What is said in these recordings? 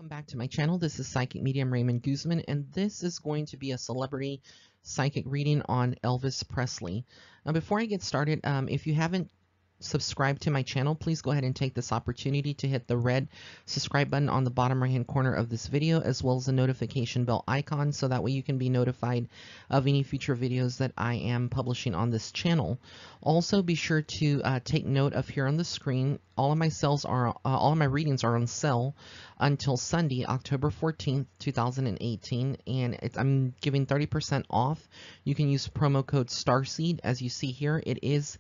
Welcome back to my channel. This is Psychic Medium Raymond Guzman, and this is going to be a celebrity psychic reading on Elvis Presley. Now, before I get started, if you haven't subscribed to my channel, please go ahead and take this opportunity to hit the red subscribe button on the bottom right hand corner of this video, as well as the notification bell icon, so that way you can be notified of any future videos that I am publishing on this channel. Also, be sure to take note of here on the screen, all of my readings are on sale until Sunday, October 14th, 2018, and I'm giving 30% off. You can use promo code STARSEED. As you see here, it is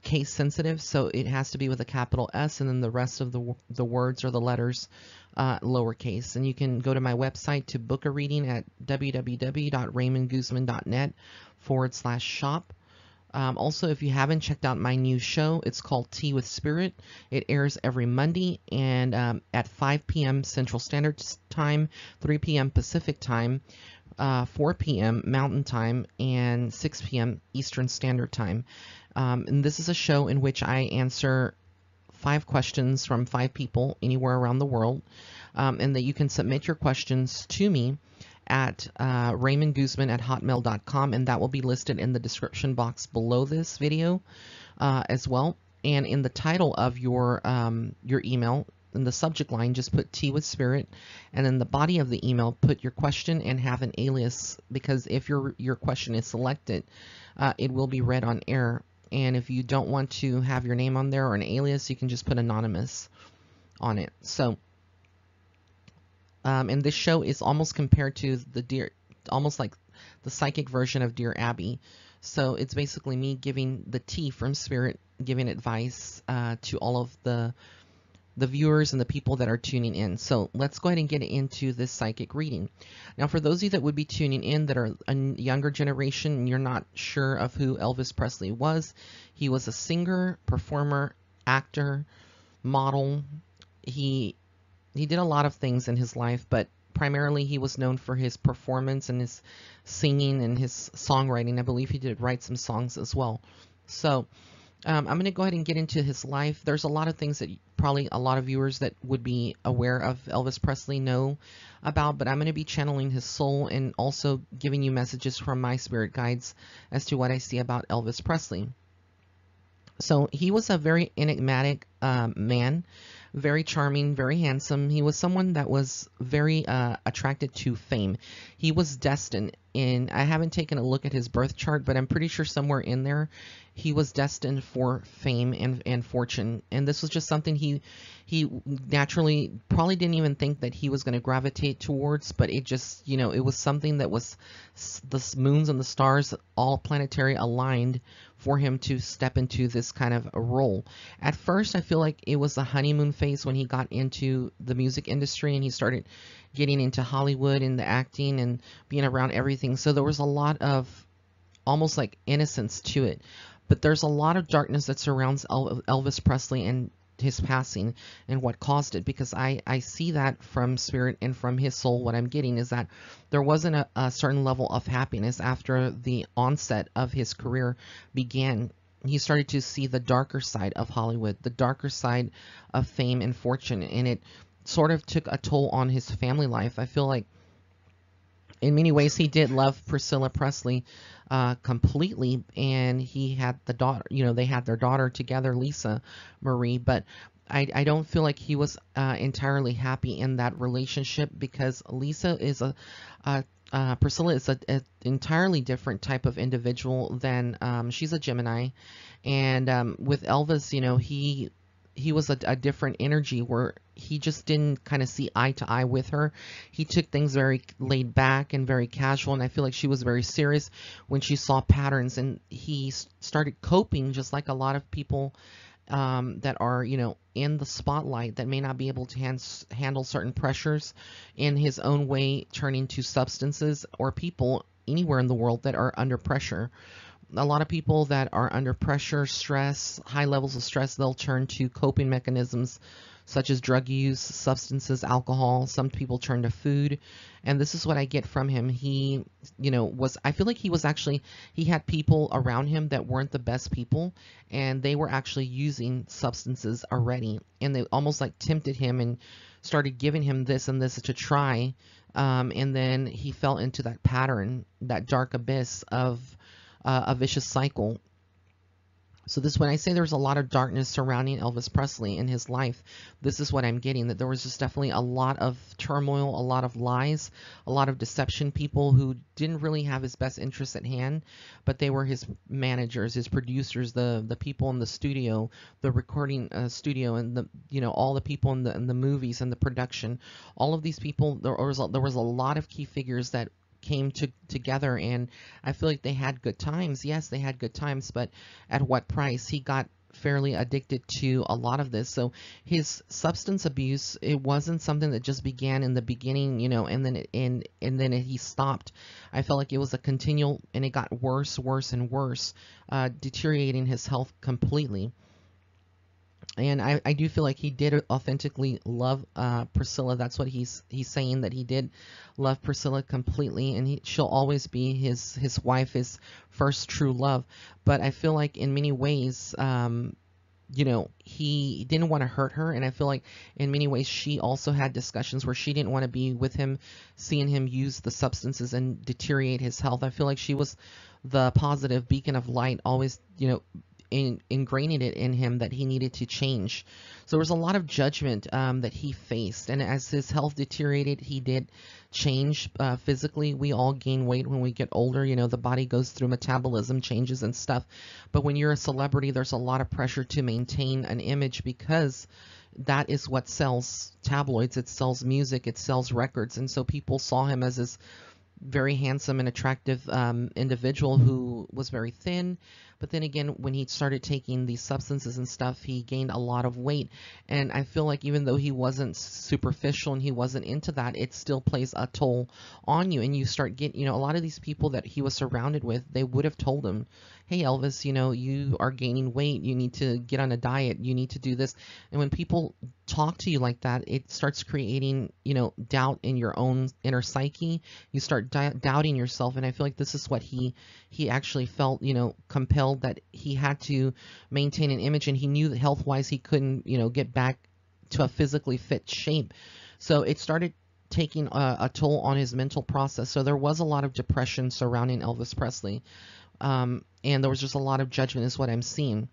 case sensitive, so it has to be with a capital S, and then the rest of the words or the letters lowercase. And you can go to my website to book a reading at www.raymondguzman.net/shop. Also, if you haven't checked out my new show, it's called Tea with Spirit. It airs every Monday and at 5 p.m. Central Standard Time, 3 p.m. Pacific Time, 4 p.m. Mountain Time, and 6 p.m. Eastern Standard Time. And this is a show in which I answer 5 questions from 5 people anywhere around the world, and that you can submit your questions to me at raymondguzman@hotmail.com, and that will be listed in the description box below this video as well. And in the title of your email, in the subject line, just put Tea with Spirit, and in the body of the email, put your question and have an alias, because if your question is selected, it will be read on air. And if you don't want to have your name on there or an alias, you can just put anonymous on it. So, and this show is almost compared to almost like the psychic version of Dear Abby. So it's basically me giving the tea from Spirit, giving advice to all of the viewers and the people that are tuning in. So let's go ahead and get into this psychic reading. Now, for those of you that would be tuning in that are a younger generation and you're not sure of who Elvis Presley was, he was a singer, performer, actor, model. He did a lot of things in his life, but primarily he was known for his performance and his singing and his songwriting. I believe he did write some songs as well. So I'm going to go ahead and get into his life. There's a lot of things that probably a lot of viewers that would be aware of Elvis Presley know about, but I'm going to be channeling his soul and also giving you messages from my spirit guides as to what I see about Elvis Presley. So he was a very enigmatic man, very charming, very handsome. He was someone that was very attracted to fame. He was destined in, I haven't taken a look at his birth chart, but I'm pretty sure somewhere in there he was destined for fame and fortune. And this was just something he naturally probably didn't even think that he was going to gravitate towards, but it just, you know, it was something that was the moons and the stars all planetary aligned for him to step into this kind of a role. At first, I feel like it was a honeymoon phase when he got into the music industry and he started getting into Hollywood and the acting and being around everything. So there was a lot of almost like innocence to it. But there's a lot of darkness that surrounds Elvis Presley and his passing and what caused it, because I see that from Spirit and from his soul. What I'm getting is that there wasn't a certain level of happiness after the onset of his career began. He started to see the darker side of Hollywood, the darker side of fame and fortune, and it sort of took a toll on his family life. I feel like in many ways he did love Priscilla Presley completely, and he had the daughter, you know, they had their daughter together, Lisa Marie, but I don't feel like he was entirely happy in that relationship, because Lisa is Priscilla is an entirely different type of individual than she's a Gemini, and with Elvis, you know, he was a different energy where he just didn't kind of see eye to eye with her. He took things very laid back and very casual, and I feel like she was very serious when she saw patterns, and he started coping just like a lot of people that are, you know, in the spotlight that may not be able to handle certain pressures in his own way, turning to substances or people anywhere in the world that are under pressure. A lot of people that are under pressure, stress, high levels of stress, they'll turn to coping mechanisms such as drug use, substances, alcohol. Some people turn to food. And this is what I get from him. He, you know, I feel like he had people around him that weren't the best people, and they were actually using substances already. And they almost like tempted him and started giving him this and this to try, and then he fell into that pattern, that dark abyss of a vicious cycle. So this, when I say there's a lot of darkness surrounding Elvis Presley in his life, this is what I'm getting, that there was just definitely a lot of turmoil, a lot of lies, a lot of deception, people who didn't really have his best interests at hand, but they were his managers, his producers, the people in the studio, the recording studio, and the, all the people in the movies and the production. All of these people, there was a lot of key figures that came together, and I feel like they had good times. Yes, they had good times, but at what price? He got fairly addicted to a lot of this. So his substance abuse, it wasn't something that just began in the beginning, and then he stopped. I felt like it was a continual, and it got worse, worse, and worse, deteriorating his health completely. And I do feel like he did authentically love Priscilla. That's what he's saying, that he did love Priscilla completely, and she'll always be his wife, his first true love. But I feel like in many ways, he didn't want to hurt her, and I feel like in many ways she also had discussions where she didn't want to be with him, seeing him use the substances and deteriorate his health. I feel like she was the positive beacon of light, always, ingraining it in him that he needed to change. So there was a lot of judgment that he faced, and as his health deteriorated, he did change physically. We all gain weight when we get older. The body goes through metabolism changes and stuff. But when you're a celebrity, there's a lot of pressure to maintain an image, because that is what sells tabloids. It sells music. It sells records. And so people saw him as this very handsome and attractive individual who was very thin. But then again, when he started taking these substances and stuff, he gained a lot of weight. And I feel like even though he wasn't superficial and he wasn't into that, it still plays a toll on you. And you start getting, a lot of these people that he was surrounded with, they would have told him, hey, Elvis, you are gaining weight. You need to get on a diet. You need to do this. And when people talk to you like that, it starts creating, doubt in your own inner psyche. You start doubting yourself. And I feel like this is what he actually felt, compelled, that he had to maintain an image, and he knew that health-wise he couldn't, get back to a physically fit shape. So it started taking a toll on his mental process. So there was a lot of depression surrounding Elvis Presley. And there was just a lot of judgment is what I'm seeing.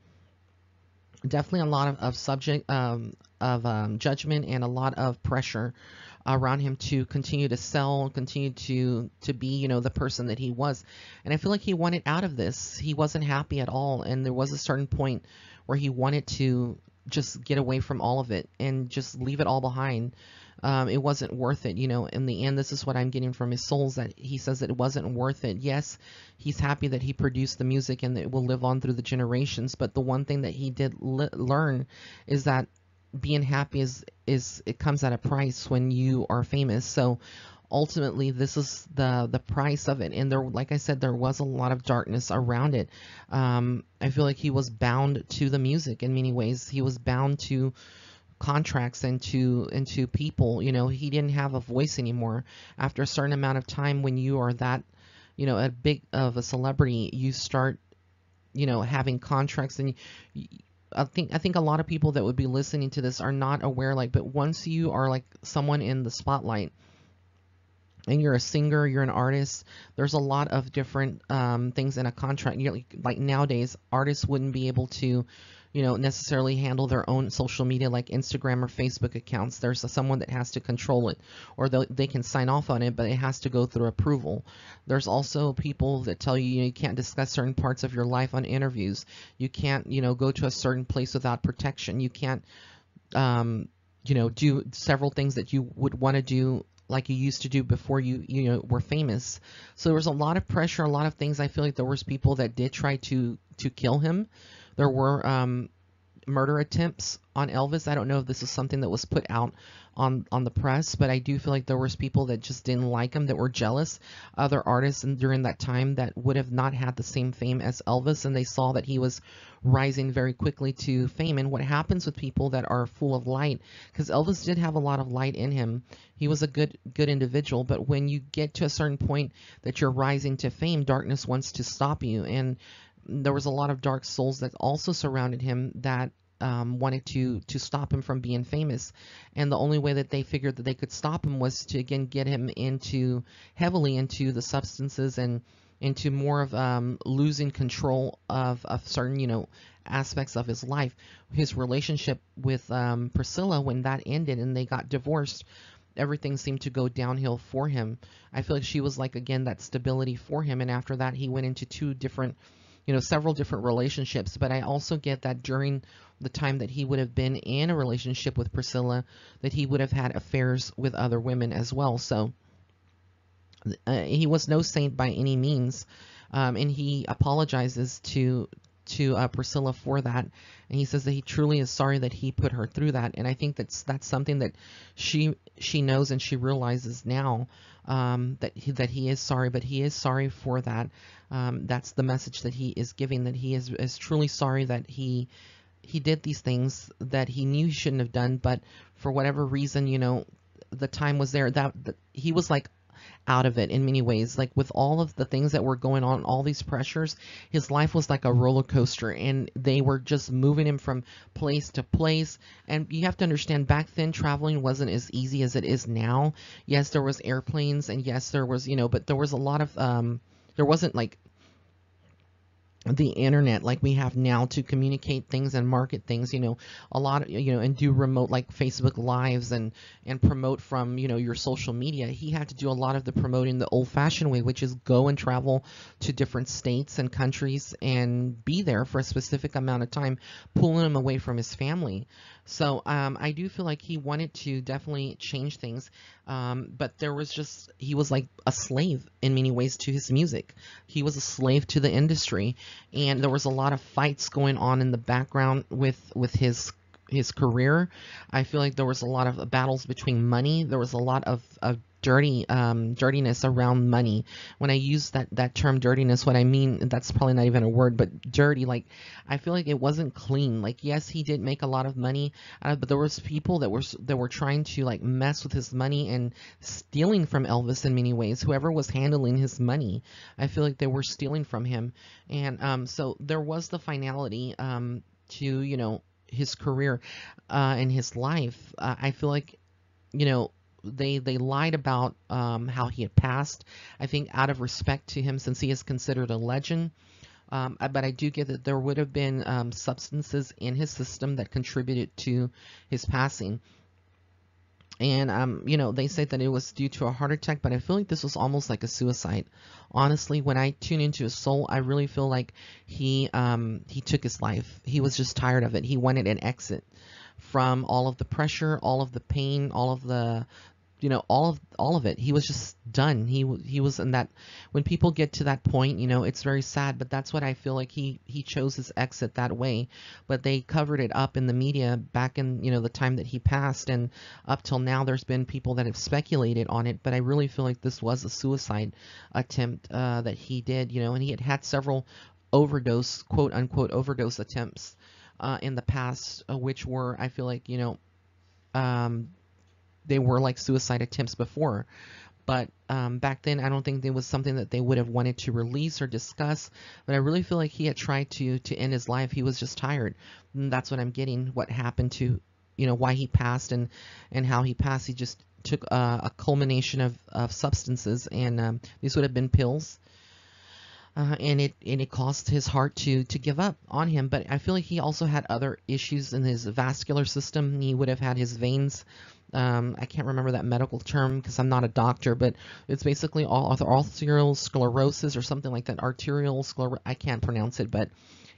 Definitely a lot of judgment, and a lot of pressure around him to continue to sell, continue to be, the person that he was. And I feel like he wanted out of this. He wasn't happy at all. And there was a certain point where he wanted to just get away from all of it and just leave it all behind. It wasn't worth it, in the end. This is what I'm getting from his souls, that he says that it wasn't worth it. Yes, he's happy that he produced the music and that it will live on through the generations, but the one thing that he did learn is that being happy is it comes at a price when you are famous. So ultimately this is the price of it. And there, like I said, there was a lot of darkness around it. I feel like he was bound to the music in many ways. He was bound to contracts and to people. He didn't have a voice anymore. After a certain amount of time, when you are that, a big of a celebrity, you start, having contracts. And I think a lot of people that would be listening to this are not aware, but once you are like someone in the spotlight, and you're a singer, you're an artist, there's a lot of different things in a contract. Like nowadays, artists wouldn't be able to, necessarily handle their own social media like Instagram or Facebook accounts. There's someone that has to control it, or they can sign off on it, but it has to go through approval. There's also people that tell you, you can't discuss certain parts of your life on interviews. You can't, go to a certain place without protection. You can't, do several things that you would want to do like you used to do before you were famous. So there was a lot of pressure, a lot of things. I feel like there was people that did try to kill him. There were murder attempts on Elvis. I don't know if this is something that was put out on the press, but I do feel like there was people that just didn't like him, that were jealous. Other artists during that time that would have not had the same fame as Elvis, and they saw that he was rising very quickly to fame. And what happens with people that are full of light, because Elvis did have a lot of light in him. He was a good individual, but when you get to a certain point that you're rising to fame, darkness wants to stop you. And there was a lot of dark souls that also surrounded him that wanted to stop him from being famous, and the only way that they figured that they could stop him was to again get him into heavily into the substances and into more of losing control of certain aspects of his life. His relationship with Priscilla, when that ended and they got divorced, everything seemed to go downhill for him. I feel like she was like again that stability for him, and after that he went into two different, several different relationships. But I also get that during the time that he would have been in a relationship with Priscilla, that he would have had affairs with other women as well. So he was no saint by any means, and he apologizes to Priscilla for that, and he says that he truly is sorry that he put her through that. And I think that's something that she knows and she realizes now, that he is sorry, but he is sorry for that. That's the message that he is giving, that he is truly sorry that he did these things that he knew he shouldn't have done, but for whatever reason, the time was there that he was like out of it in many ways. Like with all of the things that were going on, all these pressures, his life was like a roller coaster, and they were just moving him from place to place. And you have to understand, back then traveling wasn't as easy as it is now. Yes, there was airplanes, and yes, there was, but there was a lot of there wasn't like the internet like we have now to communicate things and market things, a lot of, and do remote like Facebook lives and promote from, your social media. He had to do a lot of the promoting the old fashioned way, which is go and travel to different states and countries and be there for a specific amount of time, pulling him away from his family. So I do feel like he wanted to definitely change things, but he was like a slave in many ways to his music. He was a slave to the industry, and there was a lot of fights going on in the background with his career. I feel like there was a lot of battles between money. There was a lot of dirtiness around money. When I use that term dirtiness, what I mean, that's probably not even a word, but dirty, like I feel like it wasn't clean. Like yes, he did make a lot of money, but there was people that were trying to like mess with his money and stealing from Elvis in many ways. Whoever was handling his money, I feel like they were stealing from him. And so there was the finality to his career and his life. I feel like they lied about how he had passed, I think out of respect to him, since he is considered a legend. But I do get that there would have been substances in his system that contributed to his passing. And they say that it was due to a heart attack, but I feel like this was almost like a suicide. Honestly, when I tune into his soul, I really feel like he took his life. He was just tired of it. He wanted an exit from all of the pressure, all of the pain, all of the all of it. He was just done. He was in that, when people get to that point, it's very sad, but that's what I feel like he chose his exit that way. But they covered it up in the media back in, the time that he passed, and up till now there's been people that have speculated on it, but I really feel like this was a suicide attempt that he did, and he had had several overdose, quote unquote overdose attempts in the past, which were, I feel like, they were like suicide attempts before. But back then, I don't think it was something that they would have wanted to release or discuss. But I really feel like he had tried to end his life. He was just tired. And that's what I'm getting, what happened to, why he passed and how he passed. He just took a culmination of substances, and these would have been pills. And it caused his heart to give up on him. But I feel like he also had other issues in his vascular system. He would have had his veins. I can't remember that medical term because I'm not a doctor, but it's basically arterial sclerosis or something like that. Arterial sclerosis. I can't pronounce it, but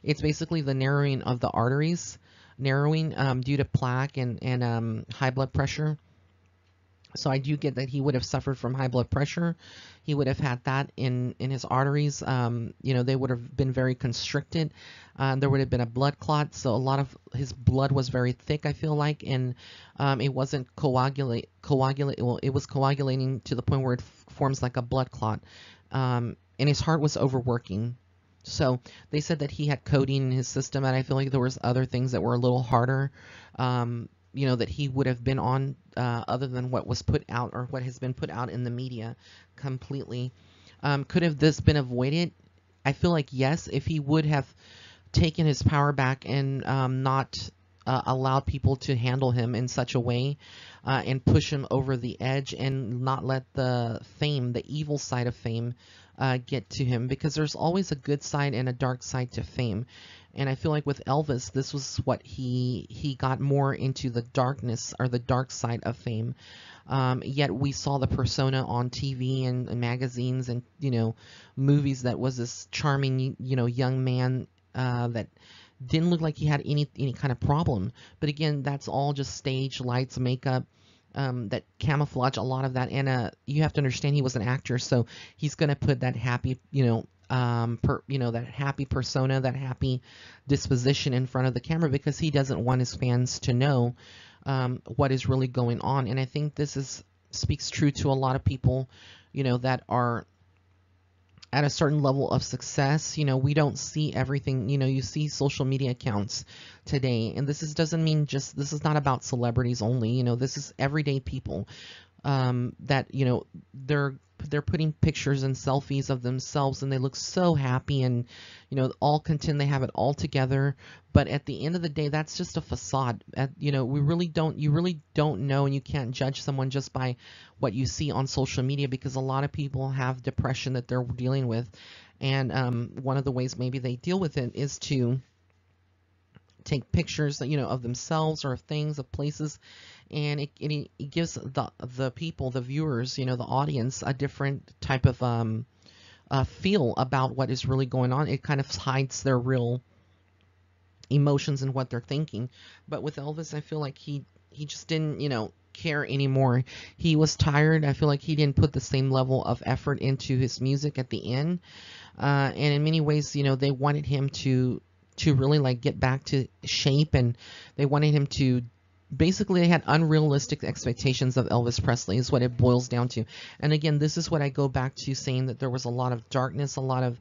it's basically the narrowing of the arteries, narrowing due to plaque and high blood pressure. So I do get that he would have suffered from high blood pressure. He would have had that in his arteries. They would have been very constricted. There would have been a blood clot. So a lot of his blood was very thick, I feel like, and it wasn't well, it was coagulating to the point where it forms like a blood clot. And his heart was overworking. So they said that he had codeine in his system, and I feel like there was other things that were a little harder. That he would have been on other than what was put out or what has been put out in the media completely. Could have this been avoided? I feel like yes, if he would have taken his power back and not allowed people to handle him in such a way and push him over the edge and not let the fame, the evil side of fame, get to him, because there's always a good side and a dark side to fame. And I feel like with Elvis, this was what he got more into the darkness or the dark side of fame. Yet we saw the persona on TV and magazines and movies that was this charming young man that didn't look like he had any kind of problem. But again, that's all just stage, lights, makeup, that camouflage a lot of that. And you have to understand he was an actor, so he's going to put that happy, that happy persona, that happy disposition in front of the camera, because he doesn't want his fans to know what is really going on. And I think this speaks true to a lot of people, that are at a certain level of success. We don't see everything. You see social media accounts today, and doesn't mean this is not about celebrities only. This is everyday people that they're putting pictures and selfies of themselves, and they look so happy, and all content, they have it all together. But at the end of the day, that's just a facade. You really don't know, and you can't judge someone just by what you see on social media, because a lot of people have depression that they're dealing with. And one of the ways maybe they deal with it is to take pictures of themselves or of things, of places, and it gives the people, the viewers, the audience, a different type of feel about what is really going on. It kind of hides their real emotions and what they're thinking. But with Elvis, I feel like he just didn't care anymore. He was tired. I feel like he didn't put the same level of effort into his music at the end, and in many ways, they wanted him to really like get back to shape, and they wanted him to basically, they had unrealistic expectations of Elvis Presley, is what it boils down to. And again, this is what I go back to, saying that there was a lot of darkness, a lot of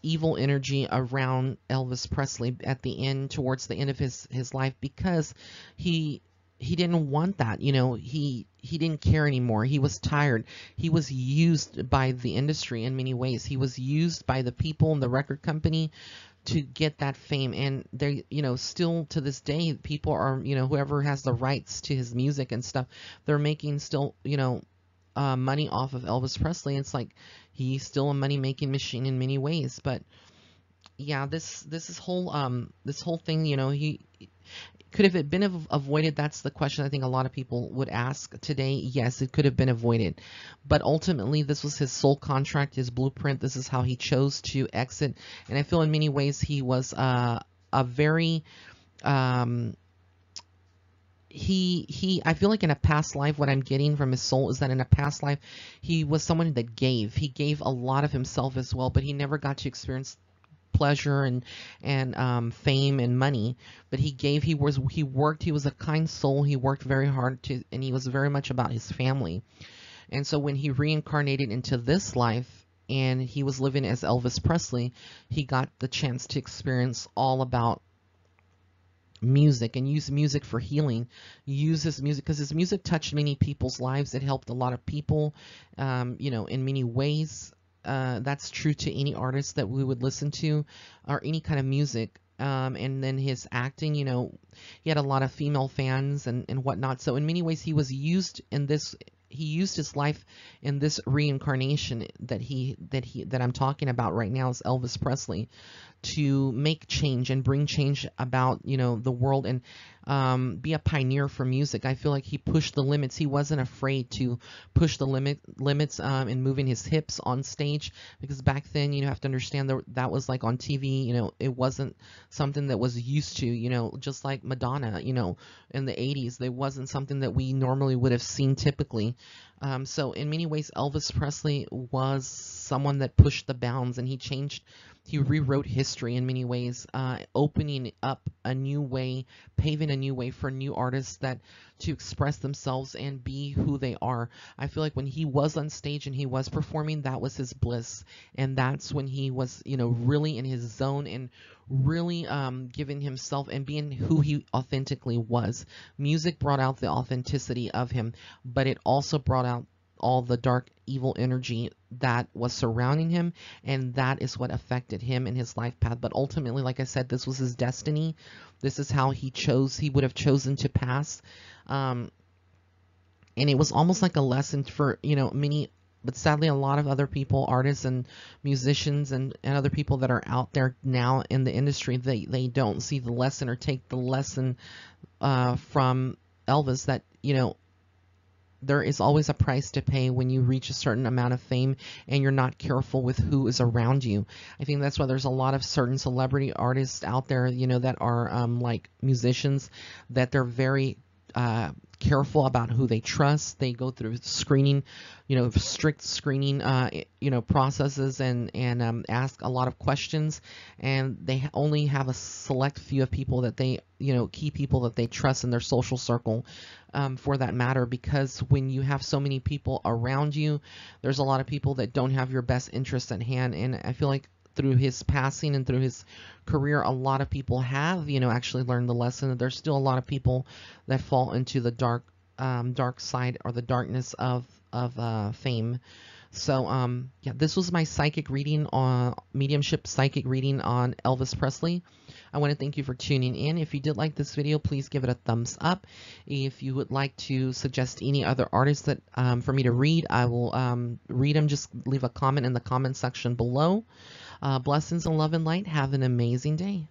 evil energy around Elvis Presley at the end, towards the end of his life, because he didn't want that. He didn't care anymore. He was tired. He was used by the industry in many ways. He was used by the people in the record company to get that fame. And they, still to this day, people are, whoever has the rights to his music and stuff, they're making still, money off of Elvis Presley. It's like he's still a money-making machine in many ways. But yeah, this whole thing, he could have it been avoided? That's the question I think a lot of people would ask today. Yes, it could have been avoided, but ultimately this was his soul contract, his blueprint. This is how he chose to exit, and I feel in many ways he was a very I feel like in a past life, what I'm getting from his soul is that in a past life he was someone that gave. He gave a lot of himself as well, but he never got to experience pleasure and fame and money. But he gave. He worked. He was a kind soul. He worked very hard and he was very much about his family. And so when he reincarnated into this life and he was living as Elvis Presley, he got the chance to experience all about music and use music for healing. Use his music because his music touched many people's lives. It helped a lot of people, in many ways. That's true to any artist that we would listen to, or any kind of music. And then his acting, he had a lot of female fans and whatnot. So in many ways, he was used in this. He used his life in this reincarnation that I'm talking about right now as Elvis Presley, to make change and bring change about the world, and be a pioneer for music. I feel like he pushed the limits. He wasn't afraid to push the limits in moving his hips on stage, because back then you have to understand that was like on TV. It wasn't something that was used to. Just like Madonna. In the 80s, there wasn't something that we normally would have seen typically. So in many ways, Elvis Presley was someone that pushed the bounds, and he rewrote history in many ways, opening up a new way, paving a new way for new artists to express themselves and be who they are. I feel like when he was on stage and he was performing, that was his bliss, and that's when he was, really in his zone and really giving himself and being who he authentically was. Music brought out the authenticity of him, but it also brought out all the dark evil energy that was surrounding him, and that is what affected him in his life path. But ultimately, like I said, this was his destiny. This is how he would have chosen to pass. And it was almost like a lesson for, many, but sadly a lot of other people, artists and musicians and other people that are out there now in the industry, they don't see the lesson or take the lesson from Elvis, that there is always a price to pay when you reach a certain amount of fame and you're not careful with who is around you. I think that's why there's a lot of certain celebrity artists out there, that are like musicians, that they're very careful about who they trust. They go through screening, strict screening, processes, and ask a lot of questions. And they only have a select few of people that they, key people that they trust in their social circle, for that matter. Because when you have so many people around you, there's a lot of people that don't have your best interest at hand. And I feel like through his passing and through his career, a lot of people have, actually learned the lesson that there's still a lot of people that fall into the dark side, or the darkness of fame. So yeah, this was my psychic reading on mediumship psychic reading on Elvis Presley. I want to thank you for tuning in. If you did like this video, please give it a thumbs up. If you would like to suggest any other artists that for me to read, I will read them. Just leave a comment in the comment section below. Blessings and love and light. Have an amazing day.